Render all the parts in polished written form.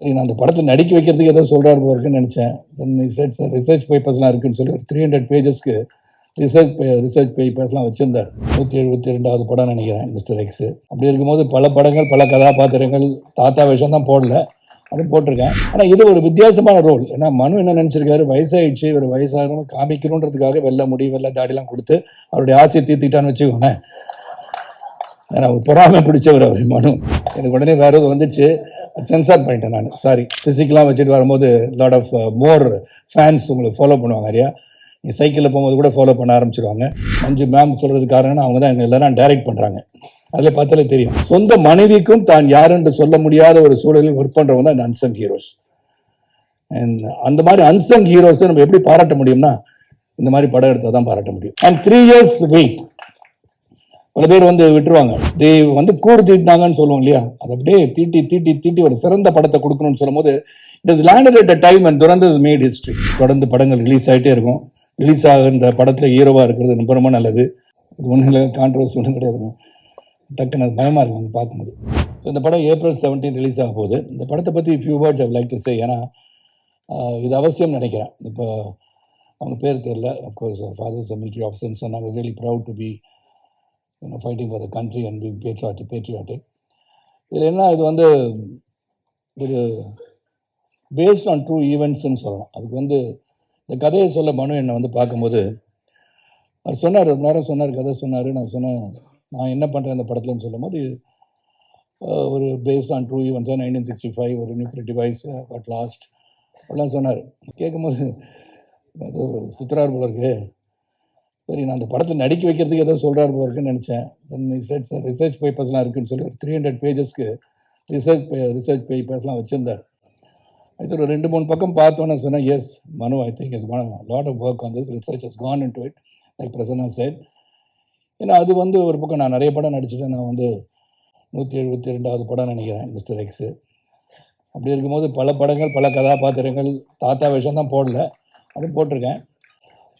சரி, நான் அந்த படத்தை நடிக்க வைக்கிறதுக்கு ஏதோ சொல்கிறாரு போயிருக்குன்னு நினச்சேன். தென் ரிசர்ச் பேப்பர்ஸ்லாம் இருக்குன்னு சொல்லி ஒரு 300 பேஜஸ்க்கு ரிசர்ச் பேப்பர்ஸ்லாம் வச்சுருந்தார். 172வது படம் நினைக்கிறேன் மிஸ்டர் எக்ஸு. அப்படி இருக்கும்போது பல படங்கள், பல கதாபாத்திரங்கள், தாத்தா வேஷம் தான் போடல, அதுவும் போட்டிருக்கேன். ஆனால் இது ஒரு வித்தியாசமான ரோல். ஏன்னா மனு என்ன நினச்சிருக்காரு, வயசாகிடுச்சு, இவர் வயசாக காமிக்கணுன்றதுக்காக வெள்ளை முடி வெள்ளை தாடிலாம் கொடுத்து அவருடைய ஆசையை தீர்த்திட்டான்னு வச்சுக்கோங்க. ஏன்னா ஒரு பொறாமை பிடிச்சவர் அவர் மனு. எனக்கு உடனே வேற எதுவும் வந்துச்சு, சென்சார் பண்ணிட்டேன் நான். சாரி, ஃபிசிக்கெலாம் வச்சுட்டு வரும்போது லாட் ஆஃப் மோர் ஃபேன்ஸ் உங்களுக்கு ஃபாலோ பண்ணுவாங்க நிறையா. நீ சைக்கிளில் போகும்போது கூட ஃபாலோ பண்ண ஆரம்பிச்சிருவாங்க. மஞ்சு மேம் சொல்கிறது காரணம்னா அவங்க தான் எங்கள் எல்லாரும் டைரக்ட் பண்ணுறாங்க. அதில் பார்த்தாலே தெரியும். சொந்த மனைவிக்கும் தான் யாருன்னு சொல்ல முடியாத ஒரு சூழலில் ஒர்க் பண்ணுறவங்க தான் இந்த அன்சங் ஹீரோஸ். அந்த மாதிரி அன்சங் ஹீரோஸை நம்ம எப்படி பாராட்ட முடியும்னா, இந்த மாதிரி படம் எடுத்தால் தான் பாராட்ட முடியும். And 3 years wait. பல பேர் வந்து விட்டுருவாங்க, வந்து கூறு தீட்டினாங்கன்னு சொல்லுவோம் இல்லையா, அது அப்படியே தீட்டி தீட்டி தீட்டி ஒரு சிறந்த படத்தை கொடுக்கணும்னு சொல்லும் போது it is landed at a time and Dhurandhar made history. தொடர்ந்து படங்கள் ரிலீஸ் ஆகிட்டே இருக்கும். ரிலீஸ் ஆகின்ற படத்தில் ஹீரோவாக இருக்கிறது ரொம்ப ரொம்ப நல்லது. இது ஒன்றும் இல்லை, கான்ட்ரவர்சி ஒன்றும் கிடையாதுங்க. டக்குன்னு அது பயமாக இருக்கும் வந்து பார்க்கும்போது. ஸோ இந்த படம் April 17 ரிலீஸ் ஆக போகுது. இந்த படத்தை பற்றி few words I like to say. ஏன்னா இது அவசியம் நினைக்கிறேன். இப்போ அவங்க பேர் தெரியல, அஃப்கோர்ஸ் ஃபாதர்ஸ் மிலிட்ரி ஆஃபீஸர்னு சொன்னாங்க. Really proud to be fighting for the country and being patriotic. இதில் என்ன, இது வந்து ஒரு பேஸ்ட் ஆன் ட்ரூ ஈவெண்ட்ஸ்ன்னு சொல்லலாம். அதுக்கு வந்து இந்த கதையை சொல்ல மனு என்னை வந்து பார்க்கும்போது அவர் சொன்னார், ஒரு நேரம் சொன்னார், கதை சொன்னார். நான் சொன்னேன், நான் என்ன பண்ணுறேன் இந்த படத்துலன்னு சொல்லும் போது ஒரு பேஸ்ட் ஆன் ட்ரூ ஈவெண்ட்ஸாக 1965 ஒரு நியூக்ளியர் டிவைஸ் காட் லாஸ்ட் அப்படிலாம் சொன்னார். கேட்கும்போது அது சுற்றுறார் போல இருக்கு. சரி, நான் அந்த படத்தை நடிக்க வைக்கிறதுக்கு ஏதோ சொல்கிறாரு போயிருக்குன்னு நினச்சேன். தென் ரிசர்ச் பேப்பர்ஸ்லாம் இருக்குன்னு சொல்லி ஒரு 300 பேஜஸ்க்கு ரிசர்ச் பேப்பர்ஸ்லாம் வச்சுருந்தார். அது ஒரு 2-3 பக்கம் பார்த்தோன்னே சொன்னேன், yes Manu, I think is lot of work on this, research has gone into it, like Prasanna said. ஏன்னா அது வந்து ஒரு பக்கம் நான் நிறைய படம் நடிச்சுட்டேன். நான் வந்து 172வது படம் நினைக்கிறேன் மிஸ்டர் எக்ஸு. அப்படி இருக்கும்போது பல படங்கள், பல கதாபாத்திரங்கள், தாத்தா வேஷம் தான் போடல, அதுவும் போட்டிருக்கேன்.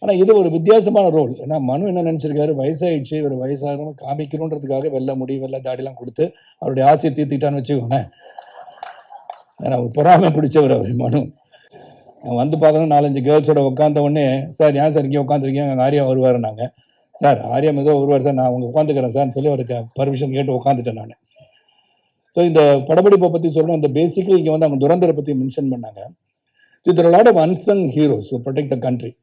ஆனால் இது ஒரு வித்தியாசமான ரோல். ஏன்னா மனு என்ன நினச்சிருக்காரு, வயசாகிடுச்சு, இவர் வயசாக காமிக்கணுன்றதுக்காக வெள்ளை முடி வெள்ளை தாடிலாம் கொடுத்து அவருடைய ஆசையை தீர்த்திட்டான்னு வச்சுக்கோங்க. ஏன்னா ஒரு பொறாமை பிடிச்சவர் அவர் மனு. நான் வந்து பார்த்தோன்னா 4-5 கேர்ள்ஸோட உட்காந்த உடனே, சார் ஏன் சார் இங்கே உட்காந்துருக்கீங்க, அங்கே ஆரியா வருவார். நாங்கள் சார் ஆரியா ஏதோ வருவார் சார், நான் அவங்க உட்காந்துக்கிறேன் சார்னு சொல்லி அவருக்கு பர்மிஷன் கேட்டு உட்காந்துட்டேன் நான். ஸோ இந்த படப்பிடிப்பை பற்றி சொல்லணும். இந்த பேசிக்கலி இங்கே வந்து அவங்க துரந்தரை பற்றி மென்ஷன் பண்ணாங்க. ஸோ இதில் lot of unsung heroes to protect the country.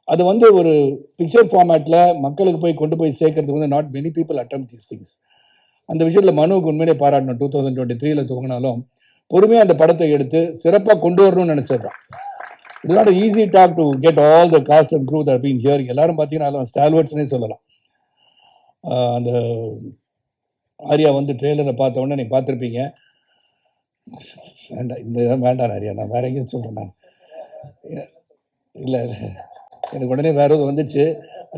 அது வந்து ஒரு பிக்சர் ஃபார்மேட்டில் மக்களுக்கு போய் கொண்டு போய் சேர்க்கறதுக்கு வந்து not many people attempt these things. அந்த விஷயத்தில் மனுவுக்கு உண்மையிலே பாராட்டணும். 2023 துவங்கினாலும் பொறுமையாக அந்த படத்தை எடுத்து சிறப்பாக கொண்டு வரணும்னு நினச்சதுதான். It's not easy task to get all the cast and crew that been here. எல்லாரும் பார்த்தீங்கன்னா ஸ்டால்வர்ட்ஸ்னே சொல்லலாம். அந்த ஆரியா வந்து ட்ரெய்லரை பார்த்த உடனே நீங்கள் பார்த்துருப்பீங்க. வேண்டாம், இந்த வேண்டாம் ஆரியா, நான் வேற எங்கேயும் சொல்கிறேன். நான் இல்லை, எனக்கு உடனே வேற எதுவும் வந்துச்சு,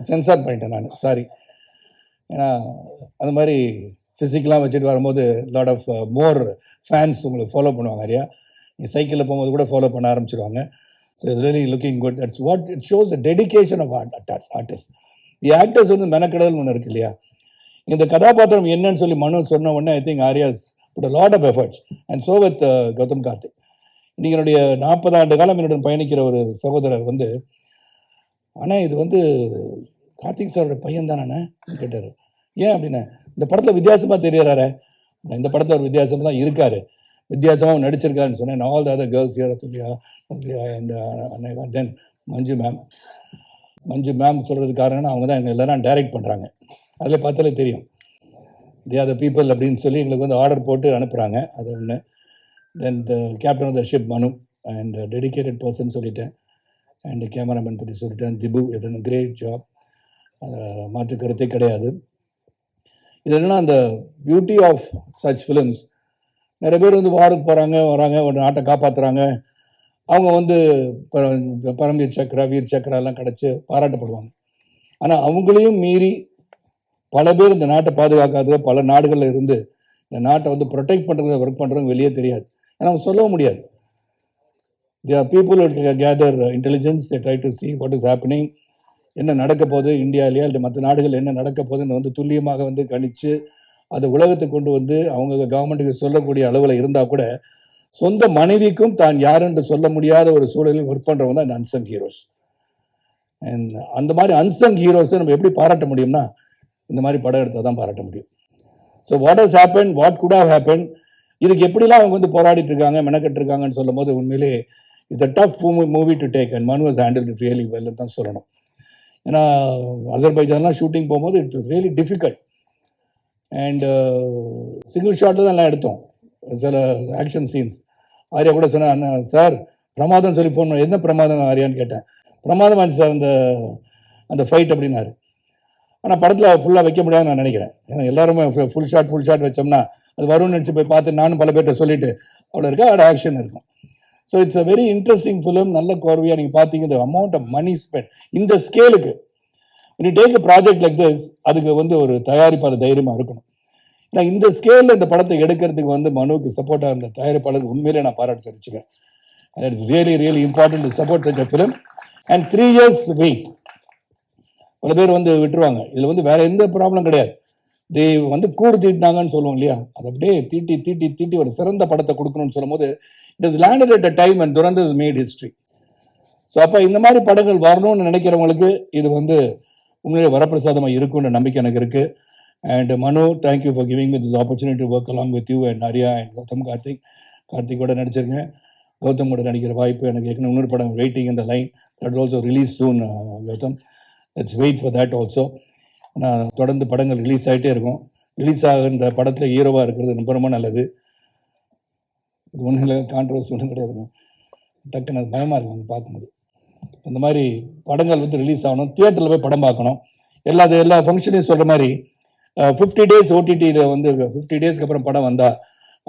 சென்சார் பண்ணிட்டேன் நான். சாரி. ஏன்னா அது மாதிரி ஃபிசிக்கெலாம் வச்சுட்டு வரும்போது லாட் ஆஃப் மோர் ஃபேன்ஸ் உங்களுக்கு ஃபாலோ பண்ணுவாங்க நிறையா. நீ சைக்கிளில் போகும்போது கூட ஃபாலோ பண்ண ஆரம்பிச்சிருவாங்க. So it's really looking good. That's what it shows the dedication of artist. The actors வந்து மெனக்கடல் ஒன்று இருக்கு இல்லையா. இந்த கதாபாத்திரம் என்னன்னு சொல்லி மனு சொன்ன உடனே I think Arya's put a lot of efforts and so with Gautham Karthik. இன்னைக்கு என்னுடைய 40 ஆண்டு காலம் என்னுடன் பயணிக்கிற ஒரு சகோதரர் வந்து, ஆனால் இது வந்து கார்த்திக் சாரோட பையன் தானே கேட்டார். ஏன் அப்படின்னா, இந்த படத்தில் வித்தியாசமாக தெரியறாரு. இந்த படத்தில் ஒரு வித்தியாசமாக தான் இருக்காரு, வித்தியாசமாக நடிச்சிருக்காருன்னு சொன்னேன். All the other girls here, துல்லியா அண்ட் தென் மஞ்சு மேம் சொல்கிறது காரணம்னா அவங்க தான் எங்கள் எல்லாரும் டைரக்ட் பண்ணுறாங்க. அதில் பார்த்தாலே தெரியும், தே ஆர் த பீப்புள் அப்படின்னு சொல்லி எங்களுக்கு வந்து ஆர்டர் போட்டு அனுப்புகிறாங்க. அது ஒன்று. Then the captain of the ship Manu and dedicated person சொல்லிட்டேன். அண்ட் கேமராமேன் பற்றி சொல்லிட்டேன், திபு டன் கிரேட் ஜாப், மாற்று கருத்தே கிடையாது. இது என்னன்னா, அந்த பியூட்டி ஆஃப் சச் ஃபிலிம்ஸ், நிறைய பேர் வந்து வாருக்கு போகிறாங்க, வராங்க, ஒரு நாட்டை காப்பாற்றுறாங்க. அவங்க வந்து பரம்வீர் சக்ரா, வீர் சக்ரா எல்லாம் கிடச்சி பாராட்டப்படுவாங்க. ஆனால் அவங்களையும் மீறி பல பேர் இந்த நாட்டை பாதுகாக்காத பல நாடுகளில் இருந்து இந்த நாட்டை வந்து ப்ரொடெக்ட் பண்ணுறது, ஒர்க் பண்ணுறவங்க வெளியே தெரியாது. ஏன்னா அவங்க சொல்லவும் முடியாது. There are people who gather intelligence, they try to see what is happening, என்ன நடக்க போகுது இந்தியாவிலேயே இல்லை மற்ற நாடுகள் என்ன நடக்க போகுதுன்னு வந்து துல்லியமாக வந்து கணிச்சு அதை உலகத்துக்கு கொண்டு வந்து அவங்க கவர்மெண்ட்டுக்கு சொல்லக்கூடிய அளவில் இருந்தால் கூட சொந்த மனைவிக்கும் தான் யார் என்று சொல்ல முடியாத ஒரு சூழலில் ஒர்க் பண்றவங்க தான் இந்த அன்சங் ஹீரோஸ். அந்த மாதிரி அன்சங் ஹீரோஸை நம்ம எப்படி பாராட்ட முடியும்னா இந்த மாதிரி படம் எடுத்தால் தான் பாராட்ட முடியும். So what has happen, what good have happen, இதுக்கு எப்படிலாம் அவங்க வந்து போராடிட்டு இருக்காங்க, மெனக்கட்டு இருக்காங்கன்னு சொல்லும் போது உண்மையிலே it's a tough movie to take and Manu has handled it really well தான் சொல்லணும். ஏன்னா அசர்பைஜான்லாம் ஷூட்டிங் போகும்போது it was really difficult and single ஷாட்டில் தான் எல்லாம் எடுத்தோம் சில ஆக்ஷன் சீன்ஸ். ஆர்யா கூட சொன்னா, சார் பிரமாதம் சொல்லி போடணும். என்ன பிரமாதம் ஆர்யான்னு கேட்டேன். பிரமாதம் ஆச்சு சார் அந்த ஃபைட் அப்படின்னாரு. ஆனால் படத்தில் ஃபுல்லாக வைக்க முடியாதுன்னு நான் நினைக்கிறேன். ஏன்னா எல்லாருமே ஃபுல் ஷாட் வச்சோம்னா அது வரும்னு நினச்சி போய் பார்த்து நானும் பல பேர்கிட்ட சொல்லிட்டு அவ்வளோ இருக்கா அதோட ஆக்ஷன் இருக்கும். So it's a very interesting film. நல்ல கோர்வையாக நீங்கள் பார்த்தீங்க. இந்த அமௌண்ட் ஆஃப் மணி ஸ்பெண்ட் இந்த ஸ்கேலுக்கு when you take a project like this, அதுக்கு வந்து ஒரு தயாரிப்பாளர் தைரியமாக இருக்கணும். ஏன்னா இந்த ஸ்கேலில் இந்த படத்தை எடுக்கிறதுக்கு வந்து மனுவுக்கு சப்போர்ட்டாக இருந்த தயாரிப்பாளர் உண்மையிலே நான் பாராட்டு தெரிவிச்சுக்கிறேன். that is really really important to support such a film and 3 years wait. பல பேர் வந்து விட்டுருவாங்க. இதில் வந்து வேற எந்த ப்ராப்ளம் கிடையாது. தே வந்து கூடு தீட்டினாங்கன்னு சொல்லுவோம் இல்லையா, அது அப்படியே தீட்டி ஒரு சிறந்த படத்தை கொடுக்கணும்னு சொல்லும் போது it is landed at a time and Durandhar is made history. So அப்போ இந்த மாதிரி படங்கள் வரணும்னு நினைக்கிறவங்களுக்கு இது வந்து உண்மையிலே வரப்பிரசாதமாக இருக்கும்னு நம்பிக்கை எனக்கு இருக்கு. And Manu, thank you for giving me this opportunity to work along with you and Arya and Gautham. கார்த்திகோட நடிச்சிருக்கேன். கௌதம் கூட நடிக்கிற வாய்ப்பு எனக்கு ஏற்கனவே இன்னொரு படம் வெயிட்டிங் இந்த line that also release soon. Gautham, let's wait for that also. நான் தொடர்ந்து படங்கள் ரிலீஸ் ஆகிட்டே இருக்கும். ரிலீஸ் ஆகின்ற படத்தில் ஹீரோவாக இருக்கிறது ரொம்ப ரொம்ப நல்லது. இது ஒன்றும் இல்லை, கான்ட்ரவர்சி ஒன்றும் கிடையாதுங்க. டக்குன்னு அது பயமாக இருக்கும் வந்து பார்க்கும்போது. இந்த மாதிரி படங்கள் வந்து ரிலீஸ் ஆகணும், தியேட்டரில் போய் படம் பார்க்கணும். எல்லா ஃபங்க்ஷனையும் சொல்கிற மாதிரி 50 days ஓடிடியில் வந்து 50 daysக்கு அப்புறம் படம் வந்தால்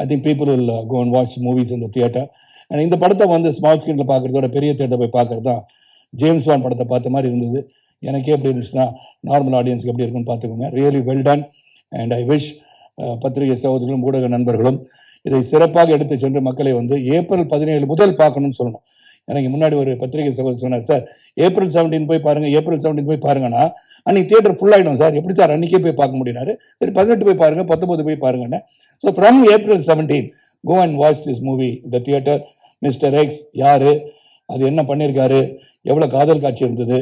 I think people will go and watch movies இந்த தியேட்டர். அண்ட் இந்த படத்தை வந்து ஸ்மால் ஸ்க்ரீனில் பார்க்குறதோட பெரிய தியேட்டர் போய் பார்க்குறது தான் ஜேம்ஸ் பாண்ட் படத்தை பார்த்த மாதிரி இருந்தது. எனக்கே எப்படி இருந்துச்சுன்னா நார்மல் ஆடியன்ஸுக்கு எப்படி இருக்குன்னு பார்த்துக்கோங்க. Really well done and I wish பத்திரிகை சகோதரர்களும் ஊடக நண்பர்களும் இதை சிறப்பாக எடுத்து சென்று மக்களை வந்து April 17 முதல் பார்க்கணும்னு சொல்லணும். எனக்கு முன்னாடி ஒரு பத்திரிகை சகோதரர் சொன்னார், சார் April 17 போய் பாருங்கன்னா அன்னைக்கு தியேட்டர் ஃபுல் ஆகிடும் சார், எப்படி சார் அன்னைக்கே போய் பார்க்க முடியினாரு. சரி 18 போய் பாருங்க, 19 போய் பாருங்கன்னு. So from April 17 go and watch this movie இந்த தியேட்டர். மிஸ்டர் எக்ஸ் யாரு, அது என்ன பண்ணியிருக்காரு, எவ்வளோ காதல் காட்சி இருந்தது,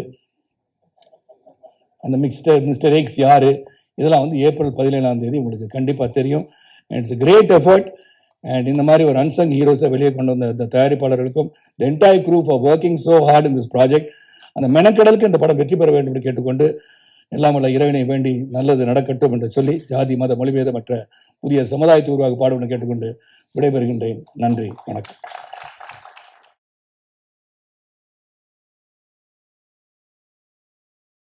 அந்த மிஸ்டர் எக்ஸ் யாரு, இதெல்லாம் வந்து April 17 உங்களுக்கு கண்டிப்பாக தெரியும். And it's great effort. And இந்த மாதிரி ஒரு அன்சங் ஹீரோஸை வெளியே கொண்டு வந்த இந்த தயாரிப்பாளர்களுக்கும் the entire crew for working so hard in this project. அந்த மெனக்கடலுக்கு இந்த படம் வெற்றி பெற வேண்டும் என்று கேட்டுக்கொண்டு எல்லாம் உள்ள இறைவனை வேண்டி நல்லது நடக்கட்டும் என்று சொல்லி ஜாதி மத மொழிபேதமற்ற புதிய சமுதாயத்தை உருவாக பாடுவென கேட்டுக்கொண்டு விடைபெறுகின்றேன். நன்றி, வணக்கம்.